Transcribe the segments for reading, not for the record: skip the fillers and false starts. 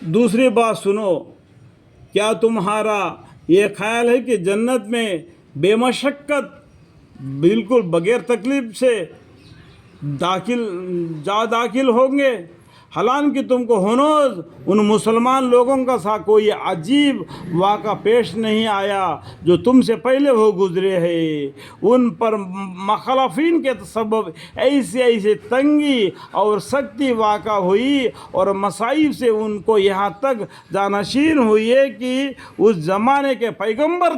دوسری بات سنو، کیا تمہارا یہ خیال ہے کہ جنت میں بے مشقت بالکل بغیر تکلیف سے داخل ہوں گے؟ حالانکہ تم کو ہنوز ان مسلمان لوگوں کا سا کوئی عجیب واقعہ پیش نہیں آیا جو تم سے پہلے ہو گزرے ہیں۔ ان پر مخالفین کے سبب ایسے تنگی اور سختی واقع ہوئی اور مصائب سے ان کو یہاں تک جانشین ہوئی ہے کہ اس زمانے کے پیغمبر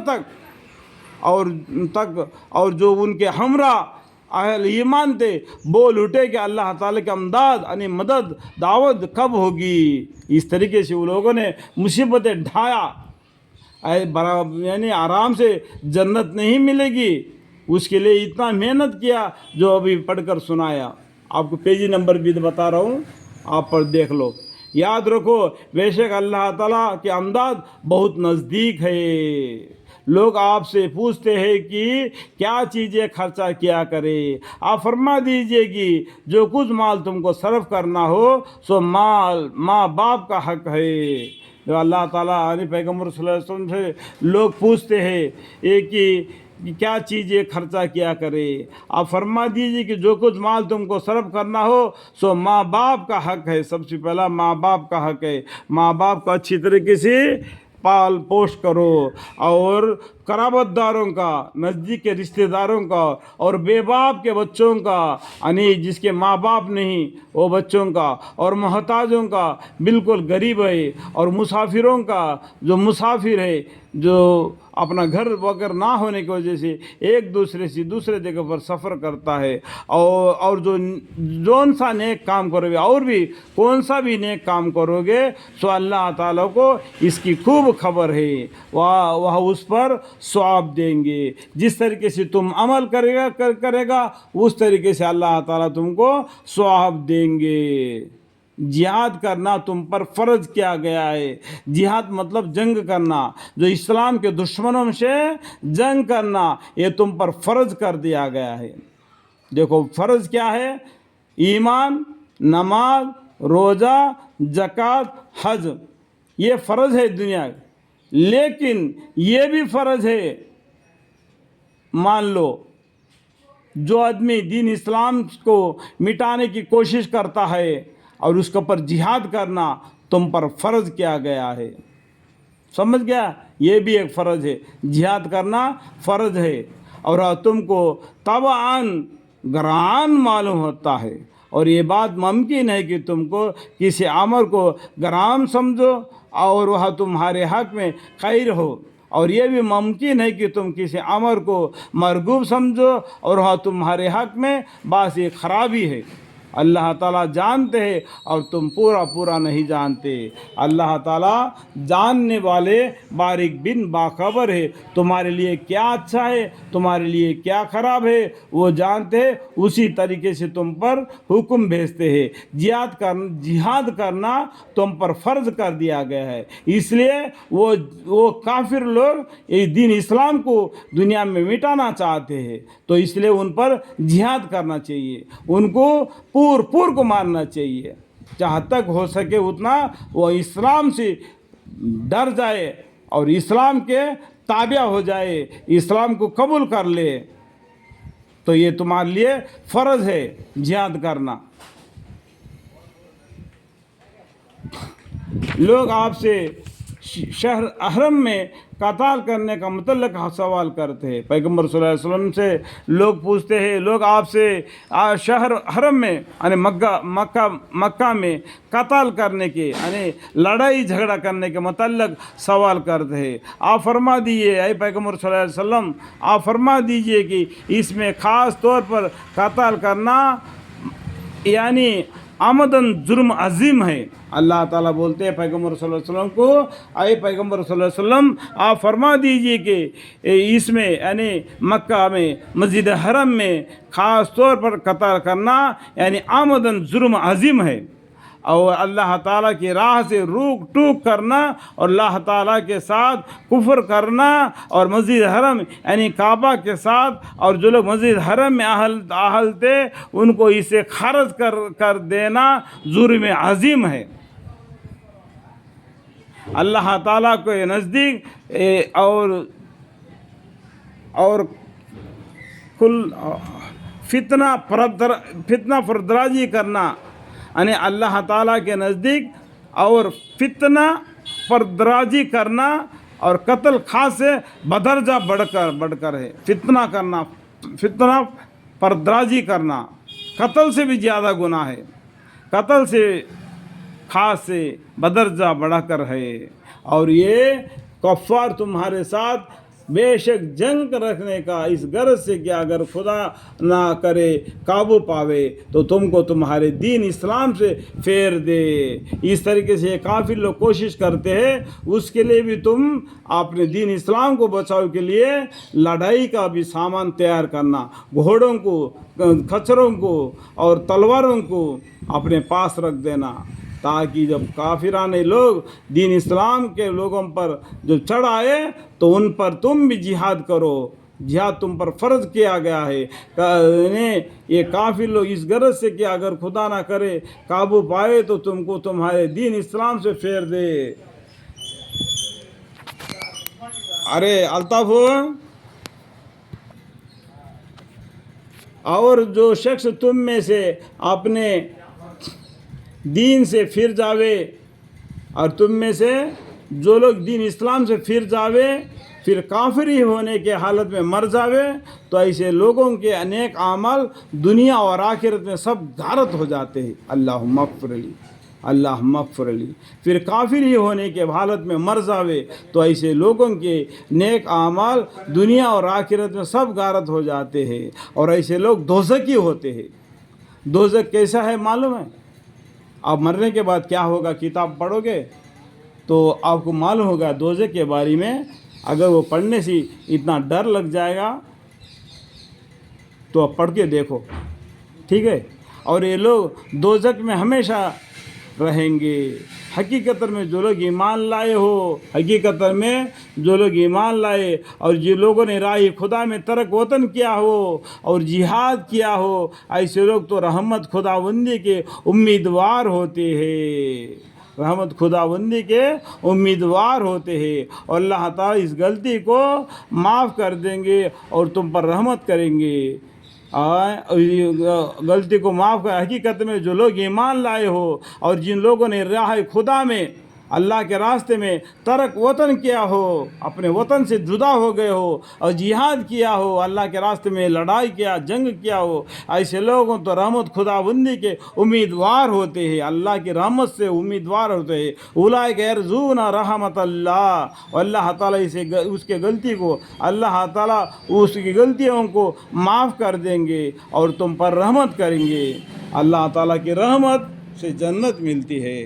اور جو ان کے ہمراہ اہل ایمان تھے بول اٹھے کہ اللہ تعالیٰ کی امداد یعنی مدد دعوت کب ہوگی۔ اس طریقے سے وہ لوگوں نے مصیبتیں ڈھایا، یعنی آرام سے جنت نہیں ملے گی، اس کے لیے اتنا محنت کیا جو ابھی پڑھ کر سنایا۔ آپ کو پیجی نمبر بھی بتا رہا ہوں، آپ پر دیکھ لو۔ یاد رکھو بے شک اللہ تعالیٰ کی امداد بہت نزدیک ہے۔ لوگ آپ سے پوچھتے ہیں کہ کیا چیزیں خرچہ کیا کرے، آپ فرما دیجئے کہ جو کچھ مال تم کو صرف کرنا ہو سو مال ماں باپ کا حق ہے۔ جو اللہ تعالیٰ یعنی پیغمبر صلی اللہ علیہ وسلم سے لوگ پوچھتے ہیں کہ کیا چیزیں خرچہ کیا کرے، آپ فرما دیجئے کہ جو کچھ مال تم کو صرف کرنا ہو سو ماں باپ کا حق ہے۔ سب سے پہلا ماں باپ کا حق ہے، ماں باپ کو اچھی طریقے سے پال پوش کرو، اور قرابت داروں کا، نزدیک کے رشتہ داروں کا، اور بے باپ کے بچوں کا یعنی جس کے ماں باپ نہیں وہ بچوں کا، اور محتاجوں کا بالکل غریب ہے، اور مسافروں کا جو مسافر ہے جو اپنا گھر وغیرہ نہ ہونے کی وجہ سے ایک دوسرے سے دوسرے جگہ پر سفر کرتا ہے، اور جون سا نیک کام کرو گے اور بھی کون سا بھی نیک کام کرو گے سو اللہ تعالیٰ کو اس کی خوب خبر ہے، وہ اس پر ثواب دیں گے۔ جس طریقے سے تم عمل کرے گا اس طریقے سے اللہ تعالیٰ تم کو ثواب دیں گے۔ جہاد کرنا تم پر فرض کیا گیا ہے۔ جہاد مطلب جنگ کرنا، جو اسلام کے دشمنوں سے جنگ کرنا، یہ تم پر فرض کر دیا گیا ہے۔ دیکھو فرض کیا ہے؟ ایمان، نماز، روزہ، زکوٰۃ، حج، یہ فرض ہے دنیا۔ لیکن یہ بھی فرض ہے، مان لو جو آدمی دین اسلام کو مٹانے کی کوشش کرتا ہے اور اس کے اوپر جہاد کرنا تم پر فرض کیا گیا ہے۔ سمجھ گیا؟ یہ بھی ایک فرض ہے، جہاد کرنا فرض ہے، اور تم کو طبعاً گران معلوم ہوتا ہے، اور یہ بات ممکن ہے کہ تم کو کسی امر کو گران سمجھو اور وہ تمہارے حق میں خیر ہو، اور یہ بھی ممکن ہے کہ تم کسی امر کو مرغوب سمجھو اور وہ تمہارے حق میں باعث خرابی ہے۔ اللہ تعالیٰ جانتے ہیں اور تم پورا نہیں جانتے۔ اللہ تعالیٰ جاننے والے باریک بن باخبر ہے، تمہارے لیے کیا اچھا ہے تمہارے لیے کیا خراب ہے وہ جانتے ہیں، اسی طریقے سے تم پر حکم بھیجتے ہیں۔ جہاد کرنا تم پر فرض کر دیا گیا ہے، اس لیے وہ کافر لوگ دین اسلام کو دنیا میں مٹانا چاہتے ہیں، تو اس لیے ان پر جہاد کرنا چاہیے، ان کو پور کو مارنا چاہیے، جہاں تک ہو سکے اتنا وہ اسلام سے ڈر جائے اور اسلام کے تابع ہو جائے، اسلام کو قبول کر لے، تو یہ تمہارے لیے فرض ہے جہاد کرنا۔ لوگ آپ سے شہر حرم میں قتال کرنے کا متعلق سوال کرتے ہیں۔ پیغمبر صلی اللہ علیہ وسلم سے لوگ پوچھتے ہیں، لوگ آپ سے شہر حرم میں یعنی مکہ میں قتال کرنے کے یعنی لڑائی جھگڑا کرنے کے متعلق سوال کرتے ہیں۔ آپ فرما دیجئے اے پیغمبر صلی اللہ علیہ وسلم، آپ فرما دیجئے کہ اس میں خاص طور پر قتال کرنا یعنی آمدن جرم عظیم ہے۔ اللہ تعالیٰ بولتے ہیں پیغمبر صلی اللہ علیہ وسلم کو، اے پیغمبر صلی اللہ علیہ وسلم آپ فرما دیجئے کہ اس میں یعنی مکہ میں مسجد حرم میں خاص طور پر قتال کرنا یعنی آمدن جرم عظیم ہے، اور اللہ تعالیٰ کی راہ سے روک ٹوک کرنا اور اللہ تعالیٰ کے ساتھ کفر کرنا، اور مسجد حرم یعنی کعبہ کے ساتھ، اور جو لوگ مسجد حرم میں اہل تھے ان کو اسے خارج کر دینا جرم عظیم ہے۔ اللہ تعالیٰ کے نزدیک اور کل فتنہ پردرازی کرنا، یعنی اللہ تعالیٰ کے نزدیک اور فتنہ پردرازی کرنا اور قتل خاص سے بدرجہ بڑھ کر ہے۔ فتنہ پردرازی کرنا قتل سے بھی زیادہ گناہ ہے، قتل سے خاص سے بدرجہ بڑھ کر ہے۔ اور یہ کفار تمہارے ساتھ بے شک جنگ رکھنے کا اس غرض سے کہ اگر خدا نہ کرے قابو پاوے تو تم کو تمہارے دین اسلام سے پھیر دے۔ اس طریقے سے کافر لوگ کوشش کرتے ہیں، اس کے لیے بھی تم اپنے دین اسلام کو بچاؤ کے لیے لڑائی کا بھی سامان تیار کرنا، گھوڑوں کو، کھچروں کو اور تلواروں کو اپنے پاس رکھ دینا، تاکہ جب کافرانے لوگ دین اسلام کے لوگوں پر جو چڑھ آئے تو ان پر تم بھی جہاد کرو۔ جہاد تم پر فرض کیا گیا ہے۔ یہ کافر لوگ اس غرض سے کہ اگر خدا نہ کرے قابو پائے تو تم کو تمہارے دین اسلام سے پھیر دے۔ ارے الطاف ہو، اور جو شخص تم میں سے اپنے دین سے پھر جاوے، اور تم میں سے جو لوگ دین اسلام سے پھر جاوے پھر کافری ہونے کے حالت میں مر جاوے تو ایسے لوگوں کے انیک اعمال دنیا اور آخرت میں سب غارت ہو جاتے ہیں۔ اللہم اغفر لی، اللہم اغفر لی۔ پھر کافری ہونے کے حالت میں مر جاوے تو ایسے لوگوں کے نیک اعمال دنیا اور آخرت میں سب غارت ہو جاتے ہیں، اور ایسے لوگ دوزخی ہوتے ہیں۔ دوزخ کیسا ہے معلوم ہے؟ آپ مرنے کے بعد کیا ہوگا کتاب پڑھو گے تو آپ کو معلوم ہوگا دوزخ کے بارے میں۔ اگر وہ پڑھنے سے اتنا ڈر لگ جائے گا تو آپ پڑھ کے دیکھو، ٹھیک ہے؟ اور یہ لوگ دوزخ میں ہمیشہ رہیں گے۔ حقیقت میں جو لوگ ایمان لائے ہو، حقیقت میں جو لوگ ایمان لائے اور جن لوگوں نے راہ خدا میں ترک وطن کیا ہو اور جہاد کیا ہو، ایسے لوگ تو رحمت خداوندی کے امیدوار ہوتے ہیں، رحمت خداوندی کے امیدوار ہوتے ہیں، اور اللہ تعالیٰ اس غلطی کو معاف کر دیں گے اور تم پر رحمت کریں گے۔ غلطی کو معاف کر، حقیقت میں جو لوگ ایمان لائے ہو اور جن لوگوں نے راہ خدا میں اللہ کے راستے میں ترک وطن کیا ہو، اپنے وطن سے جدا ہو گئے ہو اور جہاد کیا ہو، اللہ کے راستے میں لڑائی کیا، جنگ کیا ہو، ایسے لوگوں تو رحمت خداوندی کے امیدوار ہوتے ہیں، اللہ کی رحمت سے امیدوار ہوتے ہیں۔ اولئک یرجون رحمت اللہ، اللہ تعالیٰ اس کے غلطی کو، اللہ تعالیٰ اس کی غلطیوں کو معاف کر دیں گے اور تم پر رحمت کریں گے۔ اللہ تعالیٰ کی رحمت سے جنت ملتی ہے۔